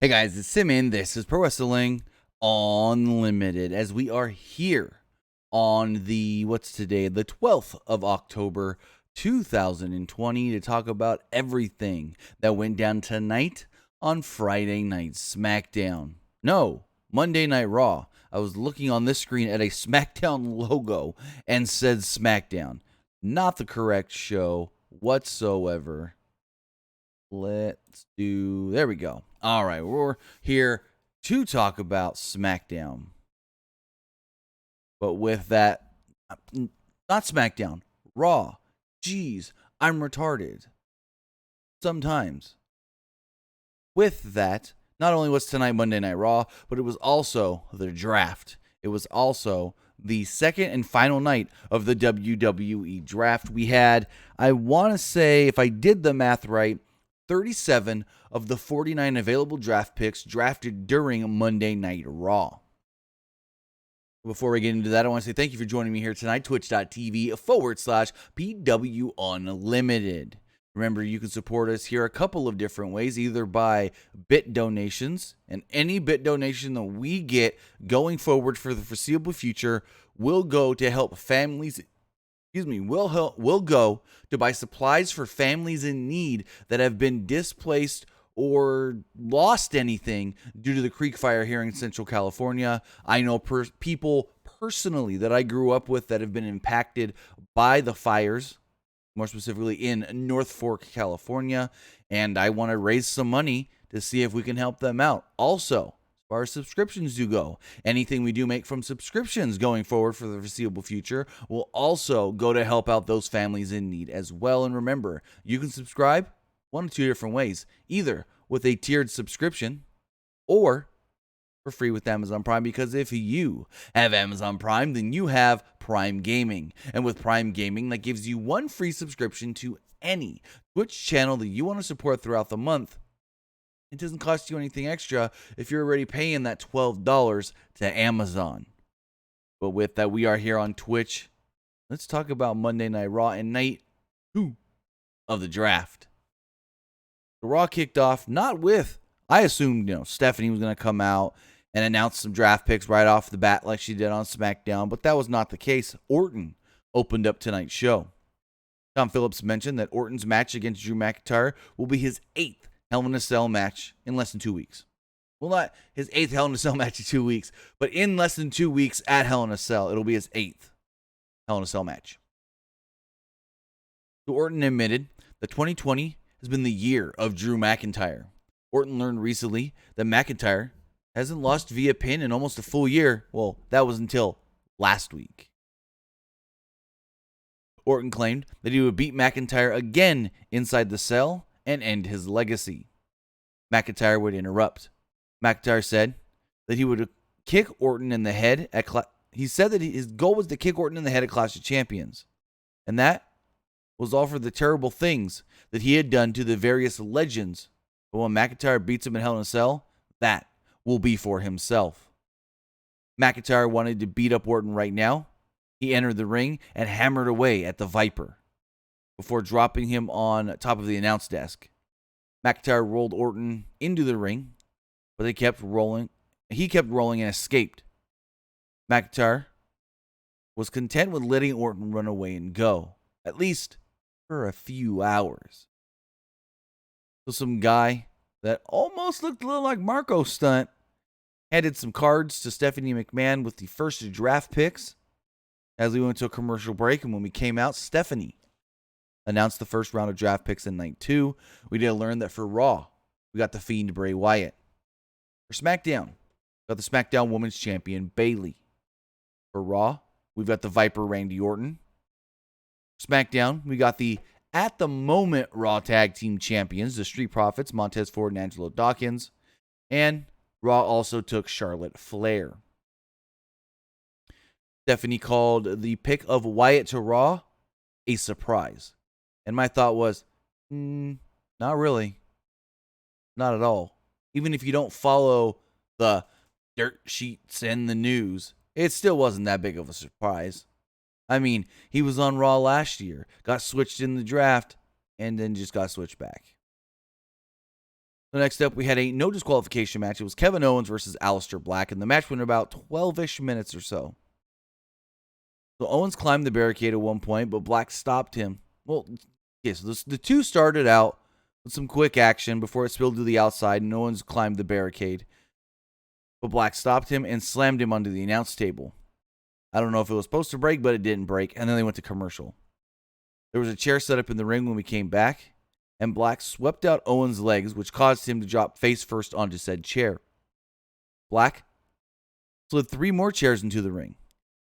Hey guys, it's Simon. This is Pro Wrestling Unlimited as we are here on what's today, the 12th of October, 2020 to talk about everything that went down tonight on Friday Night SmackDown. No, Monday Night Raw. I was looking on this screen at a SmackDown logo and said SmackDown. Not the correct show whatsoever. There we go. All right, we're here to talk about SmackDown. But with that, not SmackDown, Raw. Jeez, I'm retarded. Sometimes. With that, not only was tonight Monday Night Raw, but it was also the draft. It was also the second and final night of the WWE draft. We had, I want to say, if I did the math right, 37 of the 49 available draft picks drafted during Monday Night Raw. Before we get into that, I want to say thank you for joining me here tonight, twitch.tv/PWUnlimited. Remember, you can support us here a couple of different ways, either by bit donations, and any bit donation that we get going forward for the foreseeable future will go to help families. Will go to buy supplies for families in need that have been displaced or lost anything due to the creek fire here in Central California. I know people personally that I grew up with that have been impacted by the fires, more specifically in North Fork, California, and I want to raise some money to see if we can help them out. Also, as far as subscriptions do go, anything we do make from subscriptions going forward for the foreseeable future will also go to help out those families in need as well. And remember, you can subscribe one of two different ways, either with a tiered subscription or for free with Amazon Prime, because if you have Amazon Prime, then you have Prime Gaming. And with Prime Gaming, that gives you one free subscription to any Twitch channel that you want to support throughout the month. It doesn't cost you anything extra if you're already paying that $12 to Amazon. But with that, we are here on Twitch. Let's talk about Monday Night Raw and night 2 of the draft. The Raw kicked off not with, I assumed, Stephanie was going to come out and announce some draft picks right off the bat like she did on SmackDown, but that was not the case. Orton opened up tonight's show. Tom Phillips mentioned that Orton's match against Drew McIntyre will be his 8th Hell in a Cell match in less than 2 weeks. Well, not his 8th Hell in a Cell match in 2 weeks, but in less than 2 weeks at Hell in a Cell, it'll be his 8th Hell in a Cell match. So Orton admitted that 2020 has been the year of Drew McIntyre. Orton learned recently that McIntyre hasn't lost via pin in almost a full year. Well, that was until last week. Orton claimed that he would beat McIntyre again inside the cell and end his legacy. McIntyre would interrupt. McIntyre said that he would kick Orton in the head he said that his goal was to kick Orton in the head at Clash of Champions. And that was all for the terrible things that he had done to the various legends. But when McIntyre beats him in Hell in a Cell, that will be for himself. McIntyre wanted to beat up Orton right now. He entered the ring and hammered away at the Viper before dropping him on top of the announce desk. McIntyre rolled Orton into the ring, but he kept rolling and escaped. McIntyre was content with letting Orton run away and go, at least for a few hours. So some guy that almost looked a little like Marco Stunt handed some cards to Stephanie McMahon with the first draft picks as we went to a commercial break. And when we came out, Stephanie announced the first round of draft picks in night 2. We did learn that for Raw, we got the Fiend Bray Wyatt. For SmackDown, we got the SmackDown Women's Champion Bayley. For Raw, we've got the Viper Randy Orton. For SmackDown, we got the at the moment Raw Tag Team Champions, the Street Profits, Montez Ford and Angelo Dawkins. And Raw also took Charlotte Flair. Stephanie called the pick of Wyatt to Raw a surprise. And my thought was, not really. Not at all. Even if you don't follow the dirt sheets and the news, it still wasn't that big of a surprise. I mean, he was on Raw last year, got switched in the draft, and then just got switched back. So next up, we had a no disqualification match. It was Kevin Owens versus Aleister Black, and the match went about 12-ish minutes or so. So Owens climbed the barricade at one point, but Black stopped him. Well, yeah, so the two started out with some quick action before it spilled to the outside, and Owens climbed the barricade. But Black stopped him and slammed him onto the announce table. I don't know if it was supposed to break, but it didn't break, and then they went to commercial. There was a chair set up in the ring when we came back, and Black swept out Owens' legs, which caused him to drop face first onto said chair. Black slid 3 more chairs into the ring.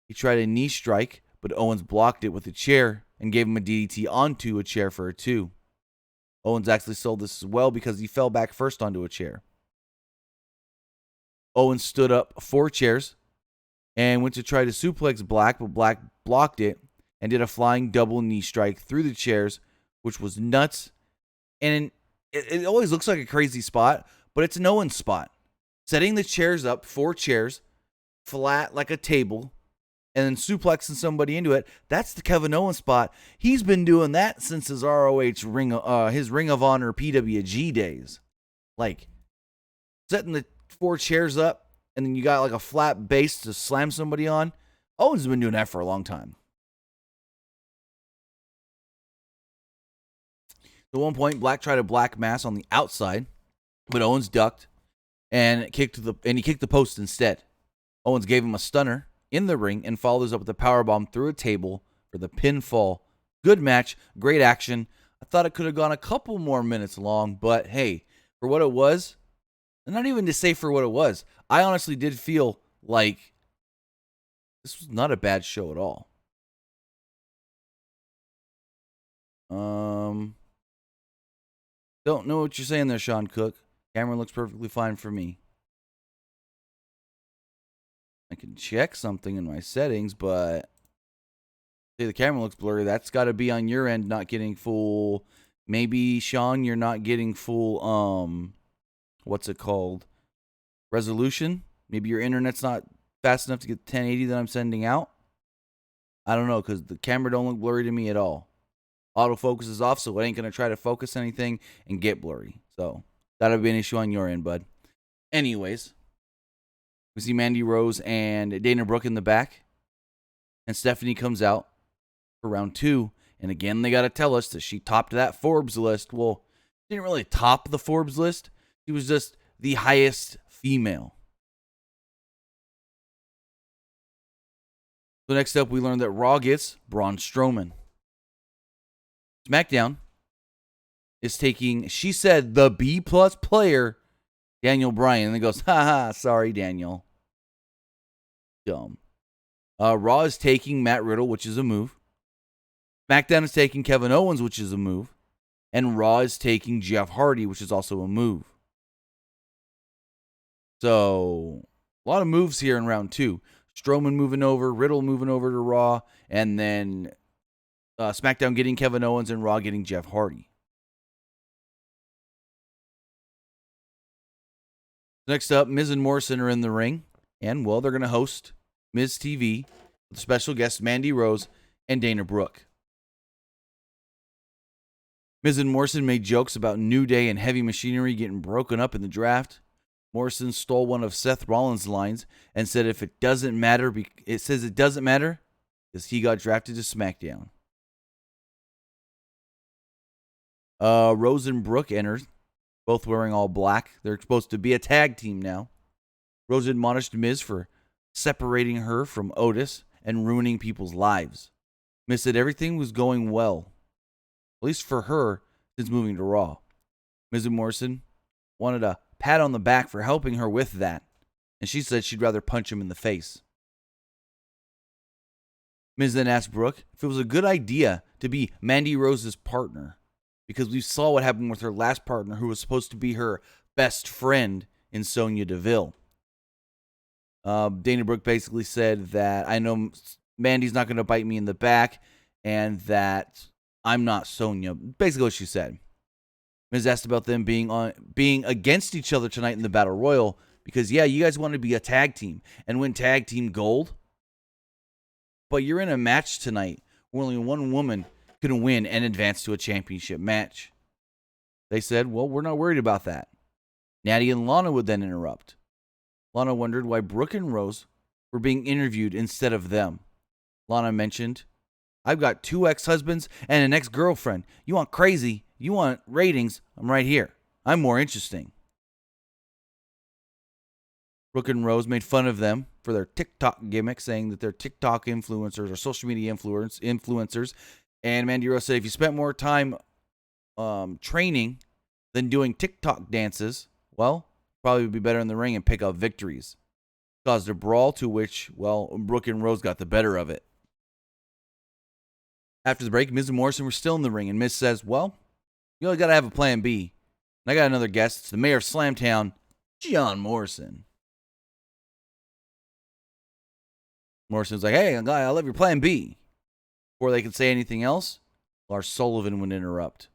He tried a knee strike, but Owens blocked it with a chair and gave him a DDT onto a chair for a 2. Owens actually sold this as well because he fell back first onto a chair. Owens stood up 4 chairs and went to try to suplex Black, but Black blocked it and did a flying double knee strike through the chairs, which was nuts. And it always looks like a crazy spot, but it's an Owens spot. Setting the chairs up, 4 chairs, flat like a table, and then suplexing somebody into it. That's the Kevin Owens spot. He's been doing that since his ROH Ring of Honor PWG days. Like, setting the 4 chairs up, and then you got like a flat base to slam somebody on. Owens has been doing that for a long time. At one point, Black tried a black mass on the outside, but Owens ducked and he kicked the post instead. Owens gave him a stunner in the ring and follows up with a powerbomb through a table for the pinfall. Good match, great action. I thought it could have gone a couple more minutes long, but hey, for what it was, and not even to say for what it was, I honestly did feel like this was not a bad show at all. Don't know what you're saying there, Sean Cook. Camera looks perfectly fine for me. I can check something in my settings, but say the camera looks blurry. That's got to be on your end, not getting full. Maybe, Sean, you're not getting full, what's it called? Resolution? Maybe your internet's not fast enough to get the 1080 that I'm sending out. I don't know, because the camera don't look blurry to me at all. Autofocus is off, so it ain't going to try to focus anything and get blurry. So that'll be an issue on your end, bud. Anyways, we see Mandy Rose and Dana Brooke in the back. And Stephanie comes out for round 2. And again, they got to tell us that she topped that Forbes list. Well, she didn't really top the Forbes list. She was just the highest female. So next up, we learned that Raw gets Braun Strowman. SmackDown is taking, she said, the B-plus player, Daniel Bryan. And it goes, haha, sorry, Daniel. Dumb. Raw is taking Matt Riddle, which is a move. SmackDown is taking Kevin Owens, which is a move. And Raw is taking Jeff Hardy, which is also a move. So, a lot of moves here in round 2. Strowman moving over, Riddle moving over to Raw, and then SmackDown getting Kevin Owens and Raw getting Jeff Hardy. Next up, Miz and Morrison are in the ring, and, well, they're going to host Miz TV with special guests Mandy Rose and Dana Brooke. Miz and Morrison made jokes about New Day and Heavy Machinery getting broken up in the draft. Morrison stole one of Seth Rollins' lines and said it doesn't matter because he got drafted to SmackDown. Rose and Brooke entered, both wearing all black. They're supposed to be a tag team now. Rose admonished Miz for separating her from Otis and ruining people's lives. Miz said everything was going well, at least for her, since moving to Raw. Miz and Morrison wanted a pat on the back for helping her with that, and she said she'd rather punch him in the face. Miz then asked Brooke if it was a good idea to be Mandy Rose's partner, because we saw what happened with her last partner, who was supposed to be her best friend in Sonya Deville. Dana Brooke basically said that I know Mandy's not going to bite me in the back, and that I'm not Sonya. Basically what she said. Miz asked about them being against each other tonight in the Battle Royal, because, yeah, you guys want to be a tag team and win tag team gold, but you're in a match tonight where only one woman can win and advance to a championship match. They said, well, we're not worried about that. Natty and Lana would then interrupt. Lana wondered why Brooke and Rose were being interviewed instead of them. Lana mentioned, I've got 2 ex-husbands and an ex-girlfriend. You want crazy? You want ratings? I'm right here. I'm more interesting. Brooke and Rose made fun of them for their TikTok gimmick, saying that they're TikTok influencers or social media influencers. And Mandy Rose said, if you spent more time training than doing TikTok dances, well, probably would be better in the ring and pick up victories. Caused a brawl to which, well, Brooke and Rose got the better of it. After the break, Miz and Morrison were still in the ring, and Miz says, well, you only got to have a plan B. And I got another guest. It's the mayor of Slamtown, John Morrison. Morrison's like, hey, I love your plan B. Before they could say anything else, Lars Sullivan would interrupt.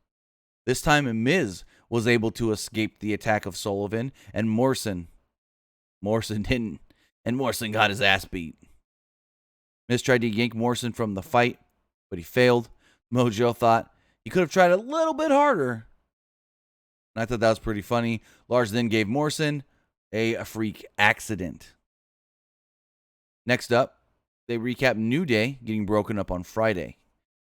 This time, Miz was able to escape the attack of Sullivan, and Morrison didn't, and Morrison got his ass beat. Miz tried to yank Morrison from the fight, but he failed. Mojo thought he could have tried a little bit harder. And I thought that was pretty funny. Lars then gave Morrison a freak accident. Next up, they recap New Day getting broken up on Friday.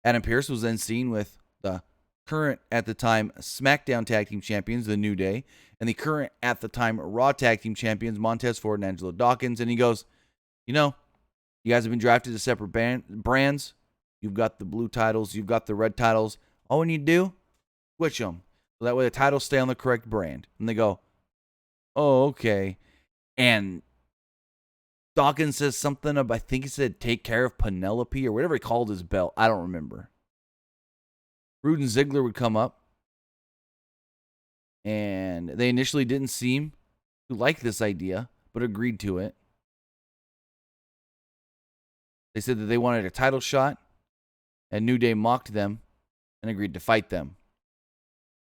Adam Pearce was then seen with the current, at the time, SmackDown Tag Team Champions, the New Day, and the current, at the time, Raw Tag Team Champions, Montez Ford and Angelo Dawkins. And he goes, you know, you guys have been drafted to separate brands. You've got the blue titles. You've got the red titles. All we need to do, switch them. So that way the titles stay on the correct brand. And they go, oh, okay. And Dawkins says something about, I think he said, take care of Penelope or whatever he called his belt. I don't remember. Rude and Ziggler would come up. And they initially didn't seem to like this idea, but agreed to it. They said that they wanted a title shot, and New Day mocked them and agreed to fight them.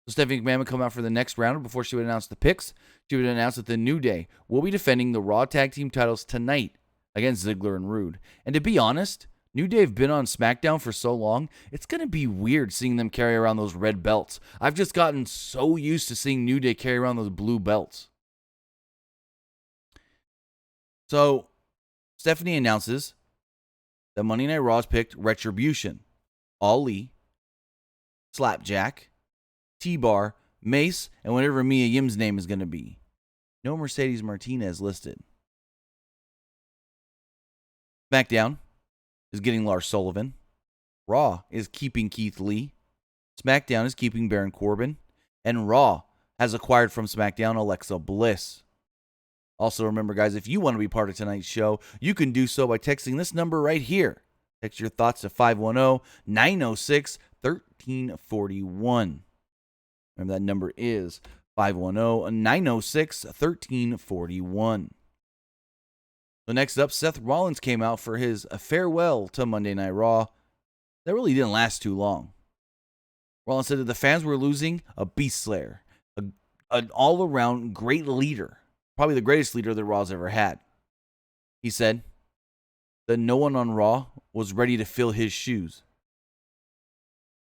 So Stephanie McMahon would come out for the next round. Before she would announce the picks, she would announce that the New Day will be defending the Raw Tag Team titles tonight against Ziggler and Rude. And to be honest, New Day have been on SmackDown for so long, it's going to be weird seeing them carry around those red belts. I've just gotten so used to seeing New Day carry around those blue belts. So Stephanie announces that Monday Night Raw's picked Retribution, Ali, Slapjack, T-Bar, Mace, and whatever Mia Yim's name is going to be. No Mercedes Martinez listed. SmackDown is getting Lars Sullivan. Raw is keeping Keithley. SmackDown is keeping Baron Corbin. And Raw has acquired from SmackDown Alexa Bliss. Also remember, guys, if you want to be part of tonight's show, you can do so by texting this number right here. Text your thoughts to 510-906-1341. Remember, that number is 510-906-1341. So next up, Seth Rollins came out for his farewell to Monday Night Raw. That really didn't last too long. Rollins said that the fans were losing a beast slayer, an all-around great leader, probably the greatest leader that Raw's ever had. He said that no one on Raw was ready to fill his shoes.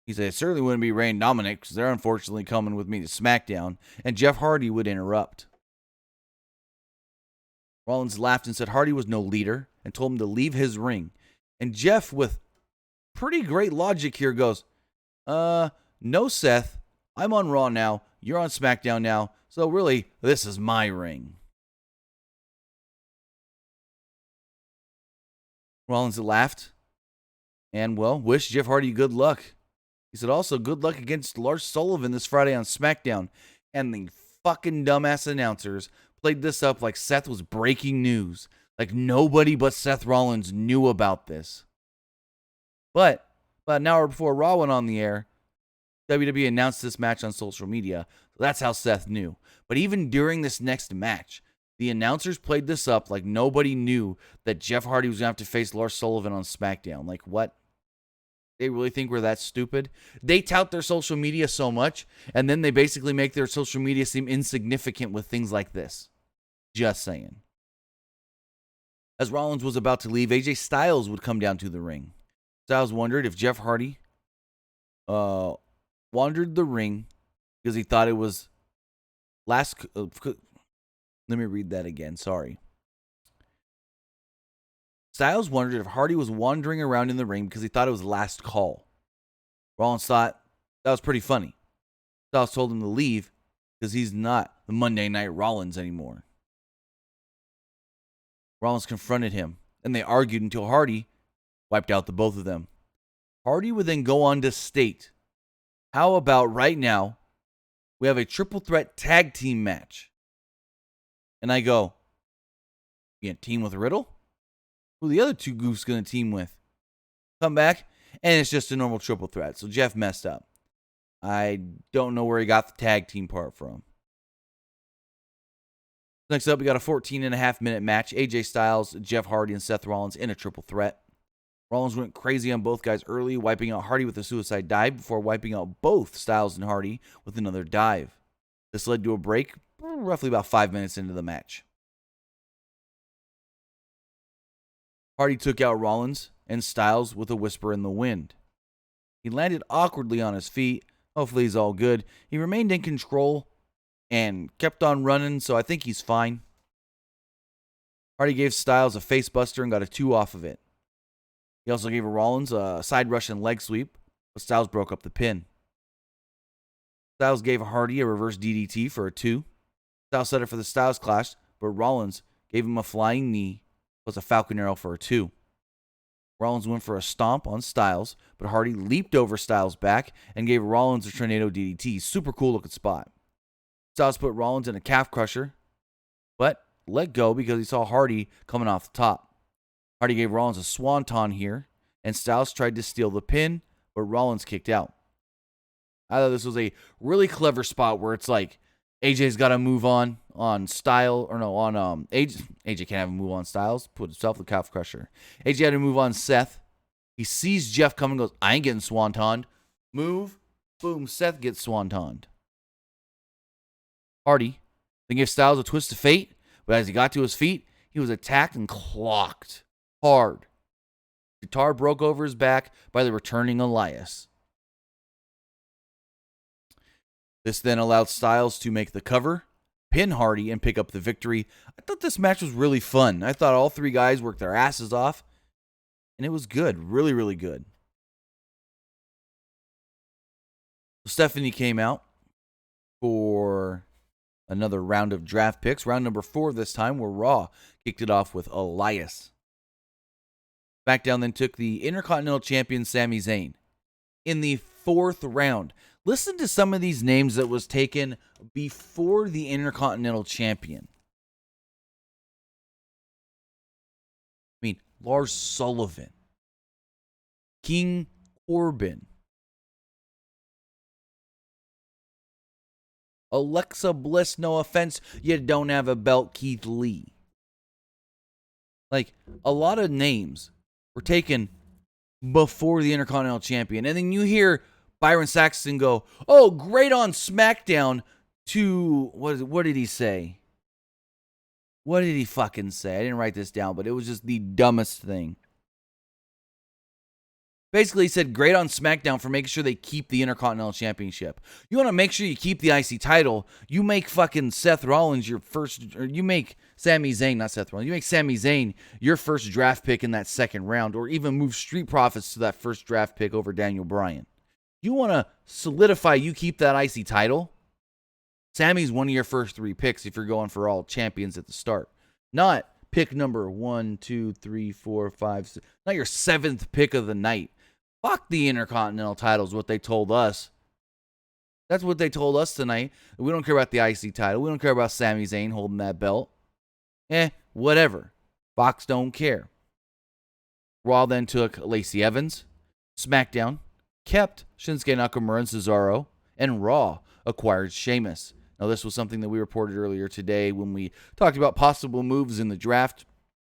He said, it certainly wouldn't be Rey and Dominic because they're unfortunately coming with me to SmackDown, and Jeff Hardy would interrupt. Rollins laughed and said Hardy was no leader and told him to leave his ring. And Jeff, with pretty great logic here, goes, no, Seth, I'm on Raw now, you're on SmackDown now, so really, this is my ring. Rollins laughed and, well, wished Jeff Hardy good luck. He said also, good luck against Lars Sullivan this Friday on SmackDown. And the fucking dumbass announcers played this up like Seth was breaking news. Like nobody but Seth Rollins knew about this. But about an hour before Raw went on the air, WWE announced this match on social media. So that's how Seth knew. But even during this next match, the announcers played this up like nobody knew that Jeff Hardy was going to have to face Lars Sullivan on SmackDown. Like, what? They really think we're that stupid? They tout their social media so much, and then they basically make their social media seem insignificant with things like this. Just saying. As Rollins was about to leave, AJ Styles would come down to the ring. Styles wondered if Jeff Hardy wandered the ring because he thought it was let me read that again. Sorry. Styles wondered if Hardy was wandering around in the ring because he thought it was last call. Rollins thought that was pretty funny. Styles told him to leave because he's not the Monday Night Rollins anymore. Rollins confronted him, and they argued until Hardy wiped out the both of them. Hardy would then go on to state, how about right now we have a triple threat tag team match? And I go, you gonna team with Riddle? Who are the other two goofs gonna team with? Come back, and it's just a normal triple threat. So Jeff messed up. I don't know where he got the tag team part from. Next up, we got a 14.5-minute match. AJ Styles, Jeff Hardy, and Seth Rollins in a triple threat. Rollins went crazy on both guys early, wiping out Hardy with a suicide dive before wiping out both Styles and Hardy with another dive. This led to a break, roughly about 5 minutes into the match. Hardy took out Rollins and Styles with a whisper in the wind. He landed awkwardly on his feet. Hopefully he's all good. He remained in control and kept on running, so I think he's fine. Hardy gave Styles a face buster and got a 2 off of it. He also gave Rollins a side rush and leg sweep, but Styles broke up the pin. Styles gave Hardy a reverse DDT for a 2. Styles set it for the Styles Clash, but Rollins gave him a flying knee plus a Falcon Arrow for a 2. Rollins went for a stomp on Styles, but Hardy leaped over Styles' back and gave Rollins a Tornado DDT. Super cool looking spot. Styles put Rollins in a calf crusher, but let go because he saw Hardy coming off the top. Hardy gave Rollins a swanton here, and Styles tried to steal the pin, but Rollins kicked out. I thought this was a really clever spot where it's like AJ's got to move on Style, or no, on AJ can't have him move on Styles, put himself in the calf crusher. AJ had to move on Seth. He sees Jeff coming, goes, I ain't getting swantoned. Move, boom, Seth gets swantoned. Hardy then gave Styles a twist of fate, but as he got to his feet, he was attacked and clocked hard. Guitar broke over his back by the returning Elias. This then allowed Styles to make the cover, pin Hardy, and pick up the victory. I thought this match was really fun. I thought all three guys worked their asses off, and it was good. Really, really good. Stephanie came out for another round of draft picks. Round number 4 this time, where Raw kicked it off with Elias. SmackDown then took the Intercontinental Champion Sami Zayn. In the 4th round, listen to some of these names that was taken before the Intercontinental Champion. I mean, Lars Sullivan, King Corbin, Alexa Bliss, no offense, you don't have a belt, Keithley. Like, a lot of names were taken before the Intercontinental Champion. And then you hear Byron Saxton go, oh, great on SmackDown to, what did he say? What did he fucking say? I didn't write this down, but it was just the dumbest thing. Basically, he said, great on SmackDown for making sure they keep the Intercontinental Championship. You want to make sure you keep the IC title, you make fucking Seth Rollins your first, or you make Sami Zayn, not Seth Rollins, you make Sami Zayn your first draft pick in that 2nd round, or even move Street Profits to that first draft pick over Daniel Bryan. You want to solidify you keep that IC title? Sammy's one of your first 3 picks if you're going for all champions at the start. Not pick number 1, 2, 3, 4, 5, 6, not your 7th pick of the night. Fuck the Intercontinental title is what they told us. That's what they told us tonight. We don't care about the IC title. We don't care about Sami Zayn holding that belt. Whatever. Fox don't care. Raw then took Lacey Evans. SmackDown kept Shinsuke Nakamura and Cesaro. And Raw acquired Sheamus. Now, this was something that we reported earlier today when we talked about possible moves in the draft.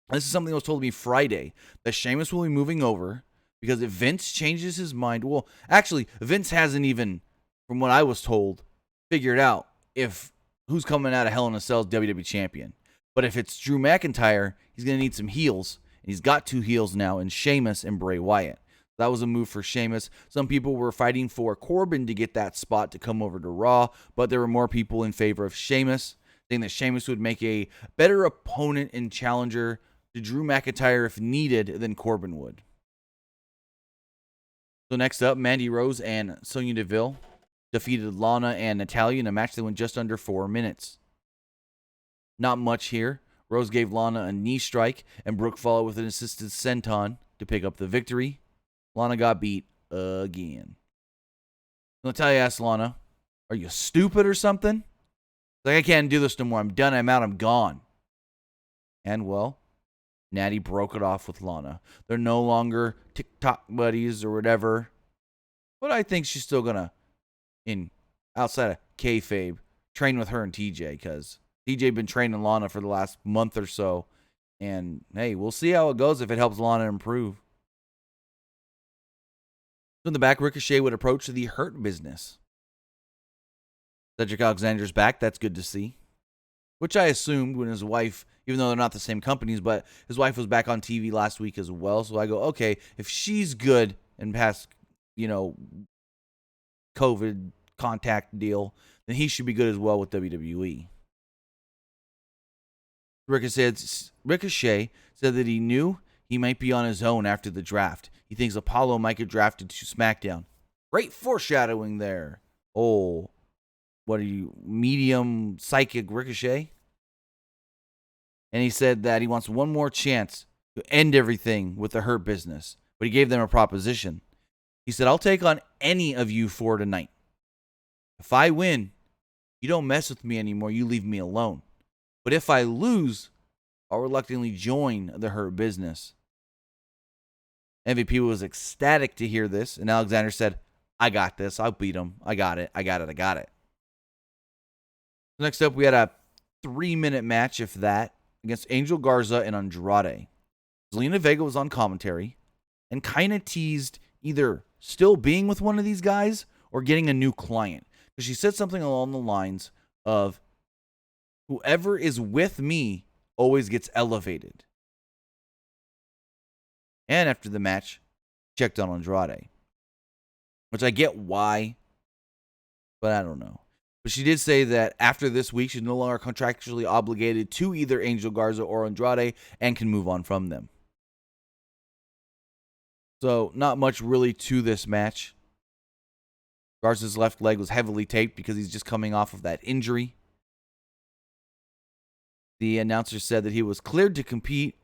This is something that was told to me Friday, that Sheamus will be moving over. Because if Vince changes his mind, well, actually, Vince hasn't even, from what I was told, figured out if who's coming out of Hell in a Cell as WWE Champion. But if it's Drew McIntyre, he's going to need some heels. And he's got 2 heels now in Sheamus and Bray Wyatt. That was a move for Sheamus. Some people were fighting for Corbin to get that spot to come over to Raw, but there were more people in favor of Sheamus, saying that Sheamus would make a better opponent and challenger to Drew McIntyre if needed than Corbin would. So next up, Mandy Rose and Sonya Deville defeated Lana and Natalya in a match that went just under 4 minutes. Not much here. Rose gave Lana a knee strike, and Brooke followed with an assisted senton to pick up the victory. Lana got beat again. Natalya asked Lana, "Are you stupid or something?" Like, "I can't do this no more. I'm done. I'm out. I'm gone." And, well, Natty broke it off with Lana. They're no longer TikTok buddies or whatever. But I think she's still going to, outside of kayfabe, train with her and TJ, because TJ been training Lana for the last month or so. And, hey, we'll see how it goes if it helps Lana improve. So in the back, Ricochet would approach the Hurt Business. Cedric Alexander's back. That's good to see. Which I assumed when his wife, even though they're not the same companies, but his wife was back on TV last week as well. So I go, okay, if she's good and past, COVID contact deal, then he should be good as well with WWE. Ricochet said that he knew he might be on his own after the draft. He thinks Apollo might get drafted to SmackDown. Great foreshadowing there. Oh, what are you, medium psychic Ricochet? And he said that he wants one more chance to end everything with the Hurt Business. But he gave them a proposition. He said, "I'll take on any of you four tonight. If I win, you don't mess with me anymore. You leave me alone. But if I lose, I'll reluctantly join the Hurt Business." MVP was ecstatic to hear this, and Alexander said, "I got this. I'll beat him. I got it. I got it. Next up, we had a 3-minute match, if that, against Angel Garza and Andrade. Zelina Vega was on commentary and kind of teased either still being with one of these guys or getting a new client. Because she said something along the lines of, "Whoever is with me always gets elevated." And after the match, checked on Andrade. Which I get why, but I don't know. But she did say that after this week, she's no longer contractually obligated to either Angel Garza or Andrade and can move on from them. So, not much really to this match. Garza's left leg was heavily taped because he's just coming off of that injury. The announcer said that he was cleared to compete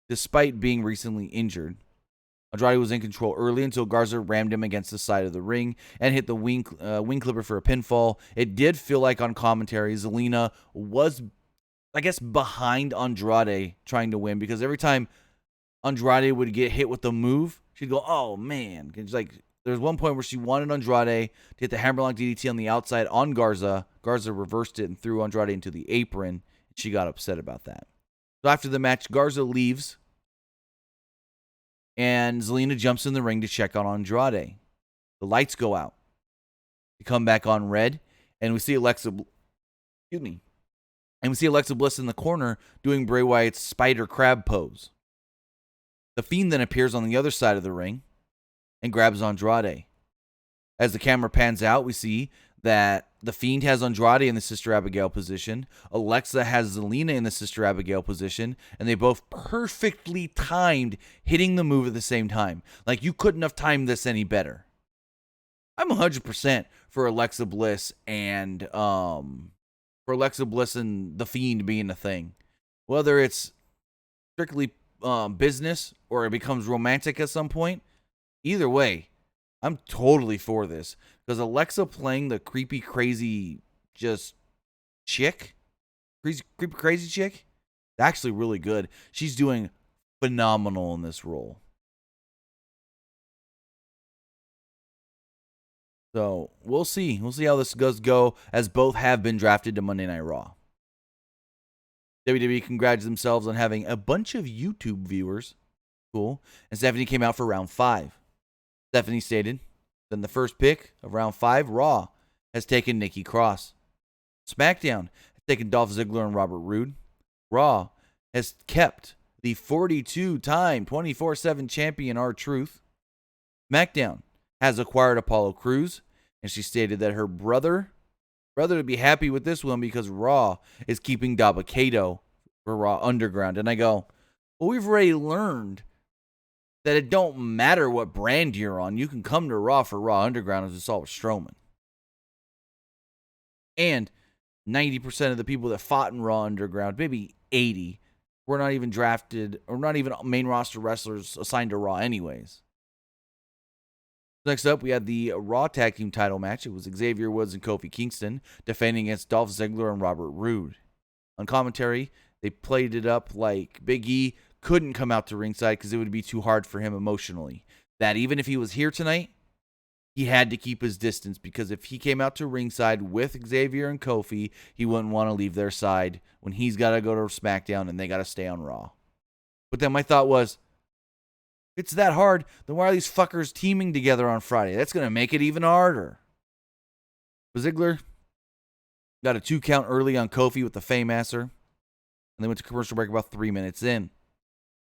despite being recently injured. Andrade was in control early until Garza rammed him against the side of the ring and hit the wing clipper for a pinfall. It did feel like on commentary, Zelina was, I guess, behind Andrade trying to win, because every time Andrade would get hit with the move, she'd go, "Oh, man." It's like, there's one point where she wanted Andrade to hit the hammerlock DDT on the outside on Garza. Garza reversed it and threw Andrade into the apron. She got upset about that. So after the match, Garza leaves, and Zelina jumps in the ring to check on Andrade. The lights go out. They come back on red, and we see Alexa Bliss in the corner doing Bray Wyatt's spider crab pose. The Fiend then appears on the other side of the ring and grabs Andrade. As the camera pans out, we see that the Fiend has Andrade in the Sister Abigail position. Alexa has Zelina in the Sister Abigail position. And they both perfectly timed hitting the move at the same time. Like, you couldn't have timed this any better. I'm 100% for Alexa Bliss and the Fiend being a thing. Whether it's strictly business or it becomes romantic at some point, either way, I'm totally for this. Because Alexa playing the creepy, crazy, just chick, creepy, crazy chick, is actually really good. She's doing phenomenal in this role. So we'll see. We'll see how this does go, as both have been drafted to Monday Night Raw. WWE congratulated themselves on having a bunch of YouTube viewers. Cool. And Stephanie came out for round 5. Stephanie stated, "Then the first pick of round 5, Raw, has taken Nikki Cross. SmackDown has taken Dolph Ziggler and Robert Roode. Raw has kept the 42-time 24/7 champion R-Truth. SmackDown has acquired Apollo Crews, and she stated that her brother would be happy with this one because Raw is keeping Dabba-Kato for Raw Underground. And I go, well, we've already learned that it don't matter what brand you're on. You can come to Raw for Raw Underground, as we saw with Strowman. And 90% of the people that fought in Raw Underground, maybe 80, were not even drafted or not even main roster wrestlers assigned to Raw anyways. Next up, we had the Raw Tag Team title match. It was Xavier Woods and Kofi Kingston defending against Dolph Ziggler and Robert Roode. On commentary, they played it up like Big E couldn't come out to ringside because it would be too hard for him emotionally. That even if he was here tonight, he had to keep his distance because if he came out to ringside with Xavier and Kofi, he wouldn't want to leave their side when he's got to go to SmackDown and they got to stay on Raw. But then my thought was, if it's that hard, then why are these fuckers teaming together on Friday? That's going to make it even harder. But Ziggler got a 2 count early on Kofi with the Faymaster, and they went to commercial break about 3 minutes in.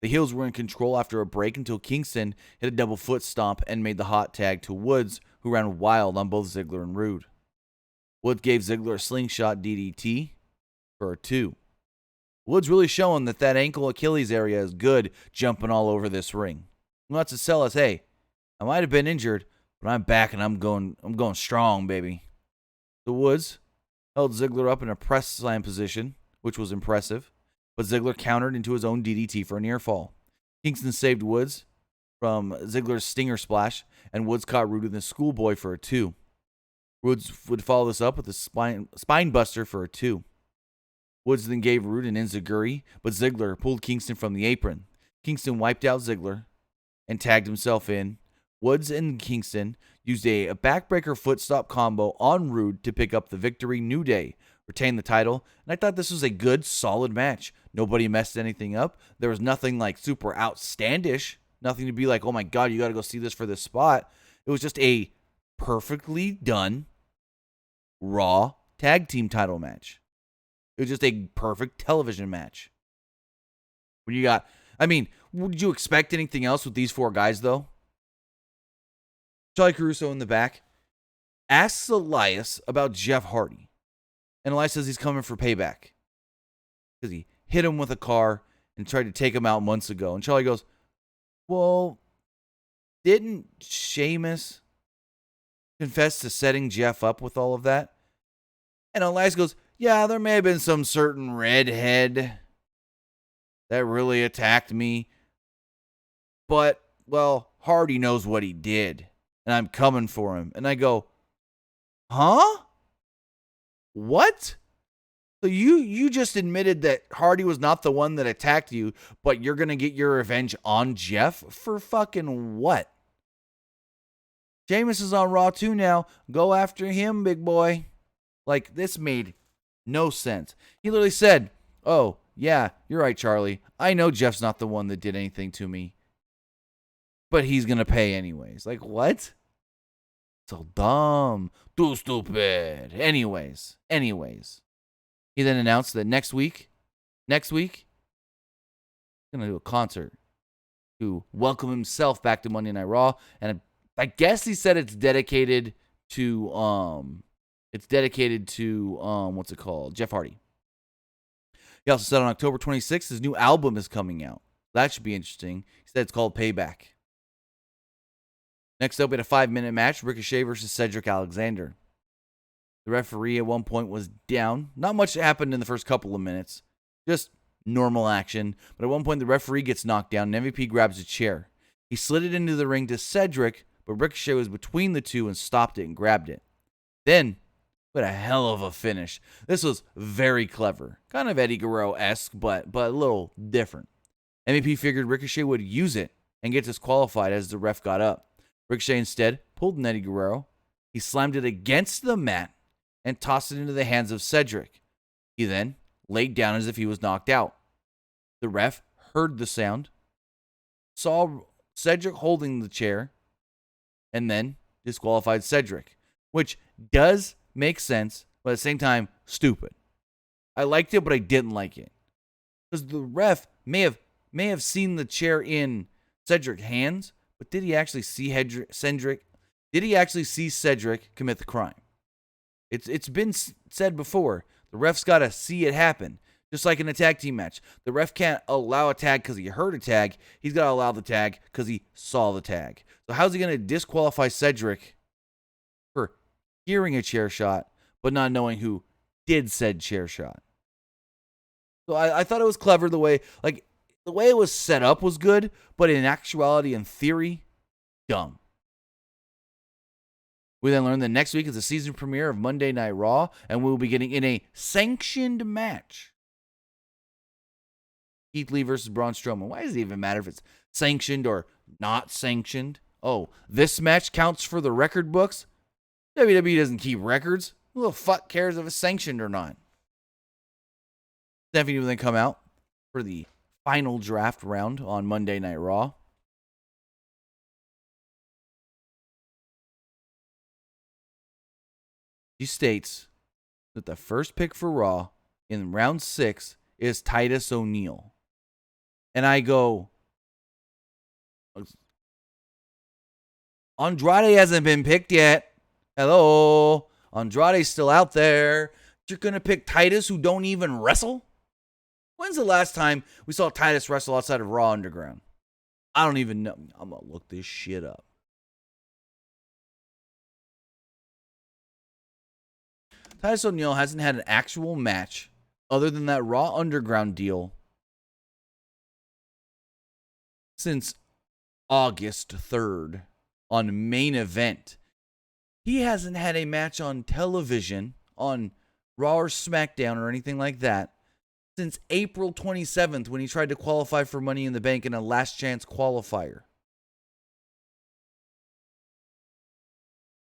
The heels were in control after a break until Kingston hit a double foot stomp and made the hot tag to Woods, who ran wild on both Ziggler and Roode. Woods gave Ziggler a slingshot DDT for a 2. Woods really showing that ankle Achilles area is good, jumping all over this ring. He wants to sell us, hey, I might have been injured, but I'm back and I'm going strong, baby. The Woods held Ziggler up in a press slam position, which was impressive, but Ziggler countered into his own DDT for a near fall. Kingston saved Woods from Ziggler's stinger splash, and Woods caught Roode in the schoolboy for a 2. Woods would follow this up with a spine buster for a 2. Woods then gave Roode an enziguri, but Ziggler pulled Kingston from the apron. Kingston wiped out Ziggler and tagged himself in. Woods and Kingston used a backbreaker foot stop combo on Roode to pick up the victory. New Day retained the title, and I thought this was a good, solid match. Nobody messed anything up. There was nothing like super outstandish, nothing to be like, oh my God, you got to go see this for this spot. It was just a perfectly done Raw tag team title match. It was just a perfect television match. When you got, would you expect anything else with these 4 guys, though? Charlie Caruso in the back asks Elias about Jeff Hardy. And Elias says he's coming for payback. Because he hit him with a car and tried to take him out months ago. And Charlie goes, well, didn't Sheamus confess to setting Jeff up with all of that? And Elias goes, yeah, there may have been some certain redhead that really attacked me. But, well, Hardy knows what he did. And I'm coming for him. And I go, huh? What? So you just admitted that Hardy was not the one that attacked you, but you're going to get your revenge on Jeff? For fucking what? Sheamus is on Raw too now. Go after him, big boy. Like, this made no sense. He literally said, oh, yeah, you're right, Charlie. I know Jeff's not the one that did anything to me, but he's going to pay anyways. Like, what? So dumb. Too stupid. Anyways. He then announced that next week, he's going to do a concert to welcome himself back to Monday Night Raw. And I guess he said it's dedicated to, what's it called? Jeff Hardy. He also said on October 26th, his new album is coming out. That should be interesting. He said it's called Payback. Next up, we had a 5-minute match, Ricochet versus Cedric Alexander. The referee at one point was down. Not much happened in the first couple of minutes. Just normal action. But at one point, the referee gets knocked down, and MVP grabs a chair. He slid it into the ring to Cedric, but Ricochet was between the two and stopped it and grabbed it. Then, what a hell of a finish. This was very clever. Kind of Eddie Guerrero-esque, but a little different. MVP figured Ricochet would use it and get disqualified as the ref got up. Ricochet instead pulled an Eddie Guerrero. He slammed it against the mat and tossed it into the hands of Cedric. He then laid down as if he was knocked out. The ref heard the sound, saw Cedric holding the chair, and then disqualified Cedric, which does make sense, but at the same time, stupid. I liked it, but I didn't like it. Because the ref may have seen the chair in Cedric's hands, But did he actually see Cedric? Did he actually see Cedric commit the crime? It's been said before. The ref's got to see it happen. Just like in a tag team match. The ref can't allow a tag because he heard a tag. He's got to allow the tag because he saw the tag. So how's he going to disqualify Cedric for hearing a chair shot, but not knowing who did said chair shot? So I thought it was clever the way it was set up was good, but in actuality and theory, dumb. We then learned that next week is the season premiere of Monday Night Raw, and we will be getting in a sanctioned match. Keithley versus Braun Strowman. Why does it even matter if it's sanctioned or not sanctioned? Oh, this match counts for the record books? WWE doesn't keep records. Who the fuck cares if it's sanctioned or not? Stephanie will then come out for the final draft round on Monday Night Raw. She states that the first pick for Raw in round 6 is Titus O'Neil. And I go, Andrade hasn't been picked yet. Hello. Andrade's still out there. You're going to pick Titus, who don't even wrestle? When's the last time we saw Titus wrestle outside of Raw Underground? I don't even know. I'm going to look this shit up. Titus O'Neil hasn't had an actual match other than that Raw Underground deal since August 3rd on Main Event. He hasn't had a match on television, on Raw or SmackDown or anything like that, since April 27th when he tried to qualify for Money in the Bank in a last chance qualifier.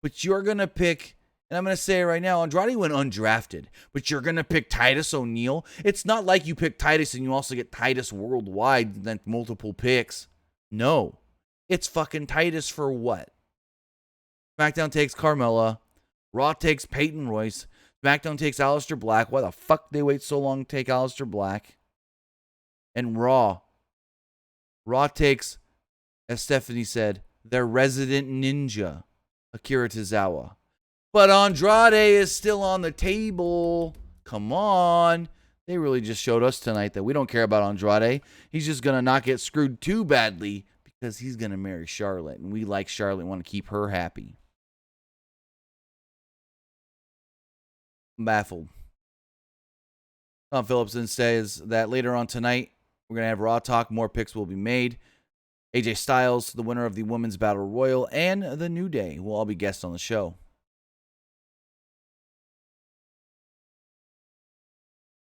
But you're going to pick, and I'm going to say it right now, Andrade went undrafted, but you're going to pick Titus O'Neil? It's not like you pick Titus and you also get Titus worldwide and then multiple picks. No. It's fucking Titus for what? SmackDown takes Carmella. Raw takes Peyton Royce. SmackDown takes Aleister Black. Why the fuck they wait so long to take Aleister Black? And Raw takes, as Stephanie said, their resident ninja, Akira Tozawa. But Andrade is still on the table. Come on. They really just showed us tonight that we don't care about Andrade. He's just going to not get screwed too badly because he's going to marry Charlotte. And we like Charlotte and want to keep her happy. I'm baffled. Tom Phillips then says that later on tonight, we're going to have Raw Talk. More picks will be made. AJ Styles, the winner of the Women's Battle Royal, and The New Day will all be guests on the show.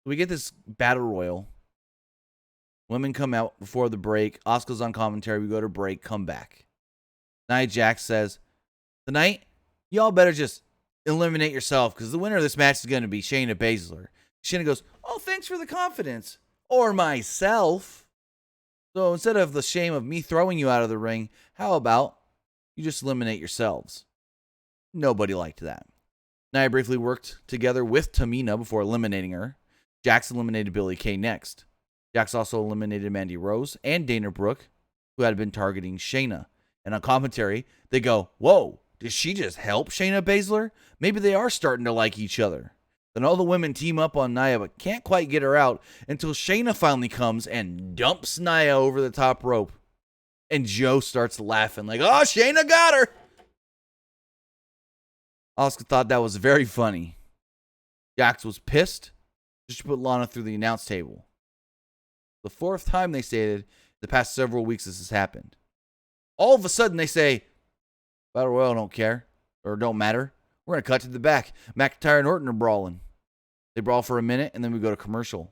We get this Battle Royal. Women come out before the break. Asuka's on commentary. We go to break. Come back. Nia Jax says, tonight, y'all better just eliminate yourself because the winner of this match is going to be Shayna Baszler. Shayna goes, oh, thanks for the confidence. Or myself. So instead of the shame of me throwing you out of the ring, how about you just eliminate yourselves? Nobody liked that. Nia briefly worked together with Tamina before eliminating her. Jax eliminated Billie Kay next. Jax also eliminated Mandy Rose and Dana Brooke, who had been targeting Shayna. And on commentary, they go, whoa, did she just help Shayna Baszler? Maybe they are starting to like each other. Then all the women team up on Nia, but can't quite get her out until Shayna finally comes and dumps Nia over the top rope. And Joe starts laughing like, oh, Shayna got her. Asuka thought that was very funny. Jax was pissed. Just put Lana through the announce table. The fourth time they stated the past several weeks this has happened. All of a sudden they say, Battle Royal don't care or don't matter. We're going to cut to the back. McIntyre and Orton are brawling. They brawl for a minute and then we go to commercial.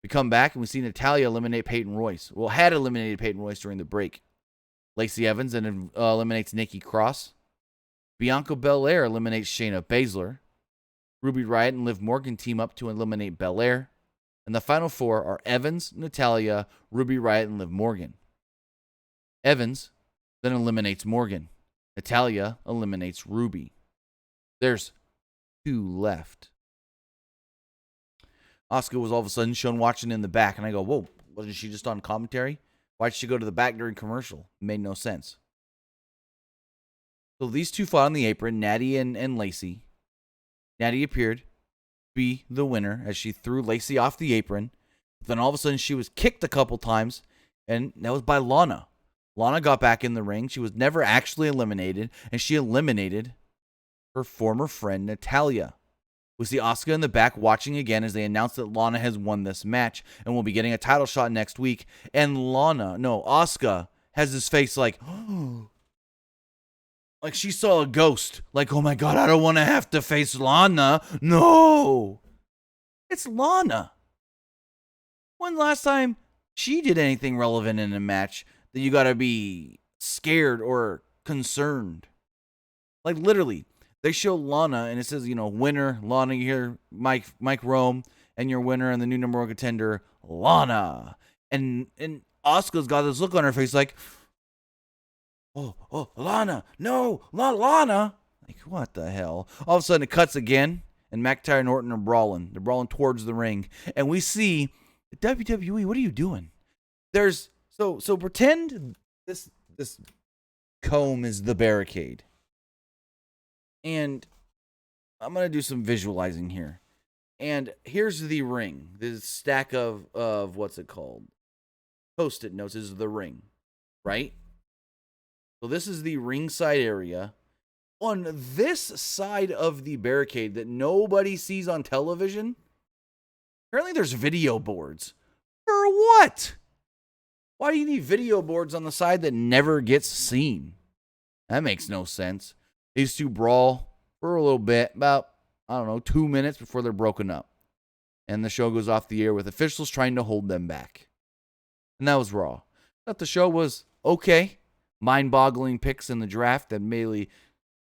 We come back and we see Natalya eliminate Peyton Royce. Well, had eliminated Peyton Royce during the break. Lacey Evans then eliminates Nikki Cross. Bianca Belair eliminates Shayna Baszler. Ruby Riott and Liv Morgan team up to eliminate Belair. And the final four are Evans, Natalya, Ruby Riott, and Liv Morgan. Evans then eliminates Morgan. Natalya eliminates Ruby. There's 2 left. Asuka was all of a sudden shown watching in the back, and I go, whoa, wasn't she just on commentary? Why'd she go to the back during commercial? It made no sense. So these two fought on the apron, Natty and Lacey. Natty appeared to be the winner as she threw Lacey off the apron. Then all of a sudden she was kicked a couple times, and that was by Lana. Lana got back in the ring. She was never actually eliminated, and she eliminated her former friend Natalya. We see Asuka in the back watching again as they announce that Lana has won this match and will be getting a title shot next week. And Asuka has this face like, like she saw a ghost. Like, oh my God, I don't want to have to face Lana. No. It's Lana. When's the last time she did anything relevant in a match that you got to be scared or concerned? Like, literally, they show Lana, and it says, winner, Lana, you hear Mike Rome, and your winner and the new number one contender, Lana. And Asuka's got this look on her face like, oh, Lana, no, Lana. Like, what the hell? All of a sudden, it cuts again, and McIntyre and Orton are brawling. They're brawling towards the ring. And we see, WWE, what are you doing? So pretend this comb is the barricade. And I'm going to do some visualizing here. And here's the ring. This stack of what's it called? Post-it notes is the ring, right? So this is the ringside area. On this side of the barricade that nobody sees on television, apparently there's video boards. For what? Why do you need video boards on the side that never gets seen? That makes no sense. These two brawl for a little bit, about, 2 minutes before they're broken up. And the show goes off the air with officials trying to hold them back. And that was Raw. I thought the show was okay. Mind-boggling picks in the draft that mainly,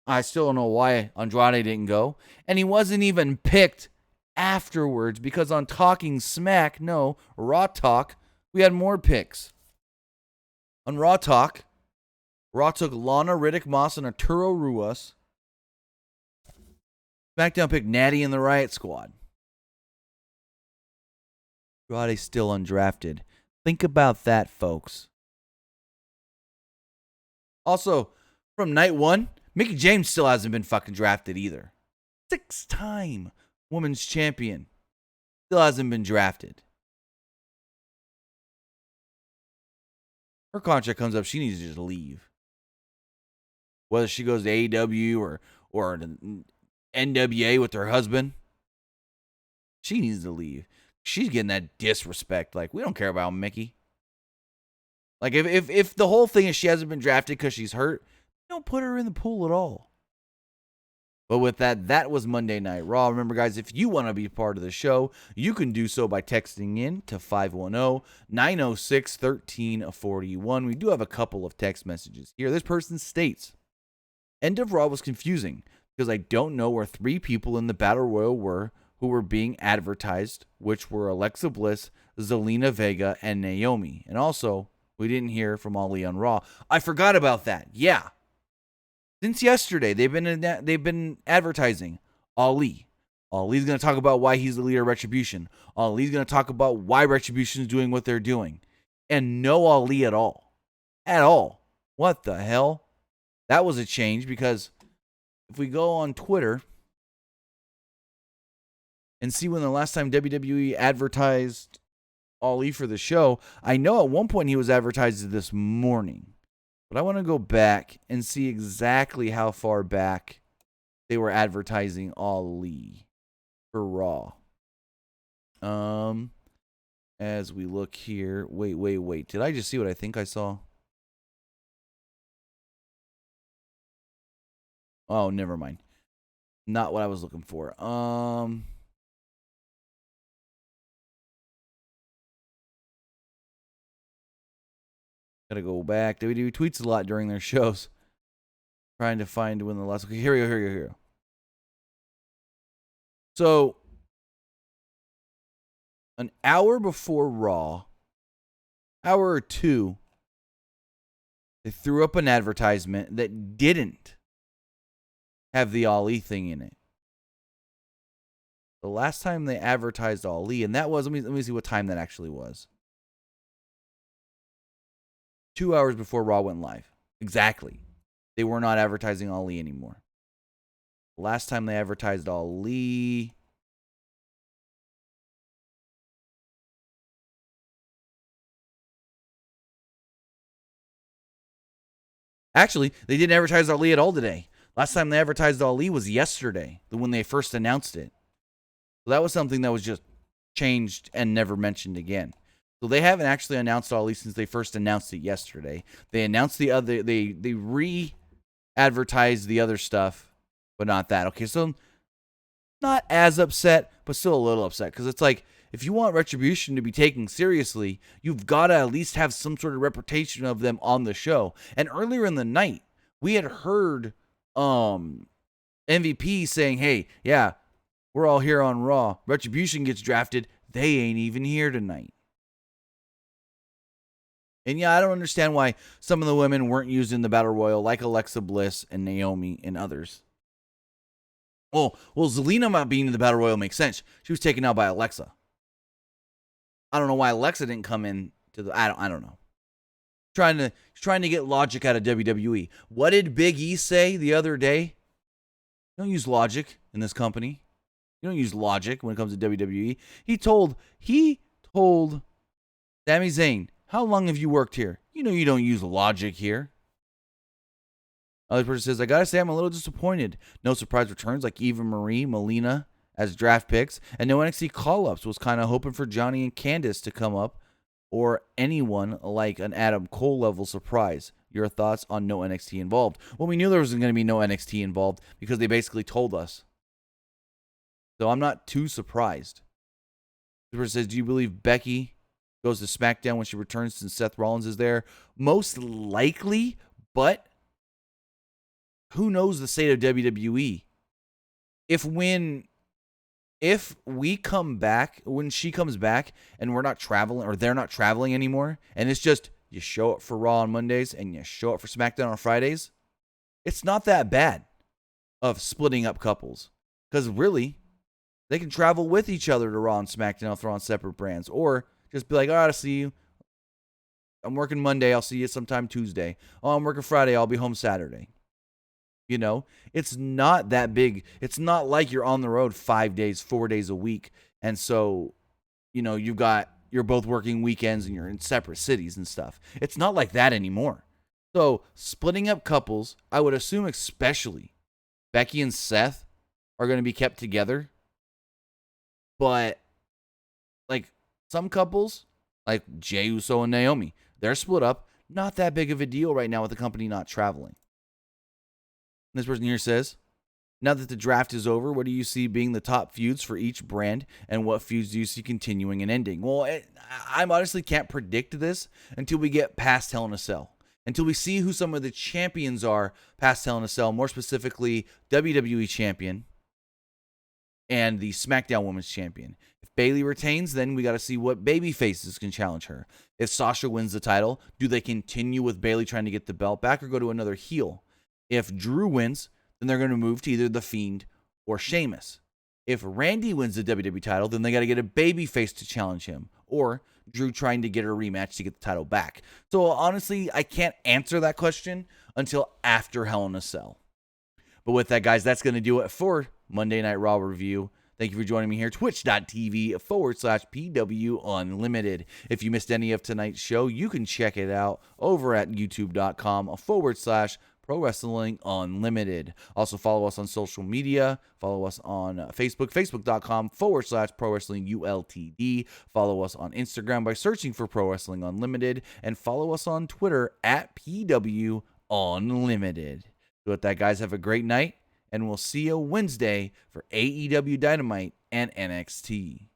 I still don't know why Andrade didn't go. And he wasn't even picked afterwards because on Talking Smack, Raw Talk, we had more picks. On Raw Talk, Raw took Lana, Riddick Moss, and Arturo Ruas. SmackDown picked Natty and the Riot Squad. Andrade's still undrafted. Think about that, folks. Also, from night one, Mickie James still hasn't been fucking drafted either. 6-time women's champion. Still hasn't been drafted. Her contract comes up, she needs to just leave. Whether she goes to AEW or to NWA with her husband, she needs to leave. She's getting that disrespect. Like, we don't care about Mickie. Like, if the whole thing is she hasn't been drafted because she's hurt, don't put her in the pool at all. But with that was Monday Night Raw. Remember, guys, if you want to be part of the show, you can do so by texting in to 510-906-1341. We do have a couple of text messages here. This person states, End of Raw was confusing because I don't know where 3 people in the Battle Royal were who were being advertised, which were Alexa Bliss, Zelina Vega, and Naomi. And also, we didn't hear from Ali on Raw. I forgot about that. Yeah. Since yesterday, they've been advertising Ali. Ali's going to talk about why he's the leader of Retribution. Ali's going to talk about why Retribution is doing what they're doing. And no Ali at all. At all. What the hell? That was a change because if we go on Twitter and see when the last time WWE advertised Ali for the show, I know at one point he was advertised this morning. But I want to go back and see exactly how far back they were advertising Ali for Raw. As we look here, wait. Did I just see what I think I saw? Oh, never mind. Not what I was looking for. Gotta go back. WWE tweets a lot during their shows. Trying to find when the last... Okay, here we go. So, an hour before Raw, hour or two, they threw up an advertisement that didn't have the Ali thing in it. The last time they advertised Ali, and that was... Let me see what time that actually was. 2 hours before Raw went live. Exactly. they were not advertising Ali anymore. Last time they advertised Ali, actually, they didn't advertise Ali at all today. Last time they advertised Ali was yesterday, when they first announced it. So that was something that was just changed and never mentioned again. So they haven't actually announced Ali since they first announced it yesterday. They announced the other, they re-advertised the other stuff, but not that. Okay, so not as upset, but still a little upset, because it's like, if you want Retribution to be taken seriously, you've got to at least have some sort of reputation of them on the show. And earlier in the night, we had heard MVP saying, hey, yeah, we're all here on Raw. Retribution gets drafted. They ain't even here tonight. And yeah, I don't understand why some of the women weren't used in the Battle Royal, like Alexa Bliss and Naomi and others. Well, Zelina not being in the Battle Royal makes sense. She was taken out by Alexa. I don't know why Alexa didn't come in to the. I don't know. Trying to get logic out of WWE. What did Big E say the other day? You don't use logic in this company. You don't use logic when it comes to WWE. He told Sami Zayn, how long have you worked here? You know you don't use logic here. Other person says, I gotta say I'm a little disappointed. No surprise returns like Eva Marie, Melina as draft picks, and no NXT call-ups. Was kind of hoping for Johnny and Candice to come up, or anyone like an Adam Cole level surprise. Your thoughts on no NXT involved? Well, we knew there was going to be no NXT involved because they basically told us. So I'm not too surprised. The person says, do you believe Becky goes to SmackDown when she returns since Seth Rollins is there? Most likely, but who knows the state of WWE? If we come back, when she comes back and we're not traveling or they're not traveling anymore, and it's just you show up for Raw on Mondays and you show up for SmackDown on Fridays, it's not that bad of splitting up couples. Because really, they can travel with each other to Raw and SmackDown if they're on separate brands. Or just be like, all right, I'll see you. I'm working Monday. I'll see you sometime Tuesday. Oh, I'm working Friday. I'll be home Saturday. You know, it's not that big. It's not like you're on the road 5 days, 4 days a week. And so, you know, you're both working weekends and you're in separate cities and stuff. It's not like that anymore. So splitting up couples, I would assume especially Becky and Seth are going to be kept together. But like some couples, like Jey Uso and Naomi, they're split up. Not that big of a deal right now with the company not traveling. This person here says, now that the draft is over, what do you see being the top feuds for each brand, and what feuds do you see continuing and ending? Well, I honestly can't predict this until we get past Hell in a Cell, until we see who some of the champions are past Hell in a Cell, more specifically WWE Champion and the SmackDown Women's Champion. If Bayley retains, then we got to see what baby faces can challenge her. If Sasha wins the title, do they continue with Bayley trying to get the belt back or go to another heel? If Drew wins, then they're going to move to either The Fiend or Sheamus. If Randy wins the WWE title, then they got to get a babyface to challenge him, or Drew trying to get a rematch to get the title back. So honestly, I can't answer that question until after Hell in a Cell. But with that, guys, that's going to do it for Monday Night Raw review. Thank you for joining me here, twitch.tv/PWUnlimited. If you missed any of tonight's show, you can check it out over at youtube.com/Pro Wrestling Unlimited. Also, follow us on social media. Follow us on Facebook, facebook.com/Pro Wrestling ULTD. Follow us on Instagram by searching for Pro Wrestling Unlimited. And follow us on Twitter at PW Unlimited. So with that, guys, have a great night. And we'll see you Wednesday for AEW Dynamite and NXT.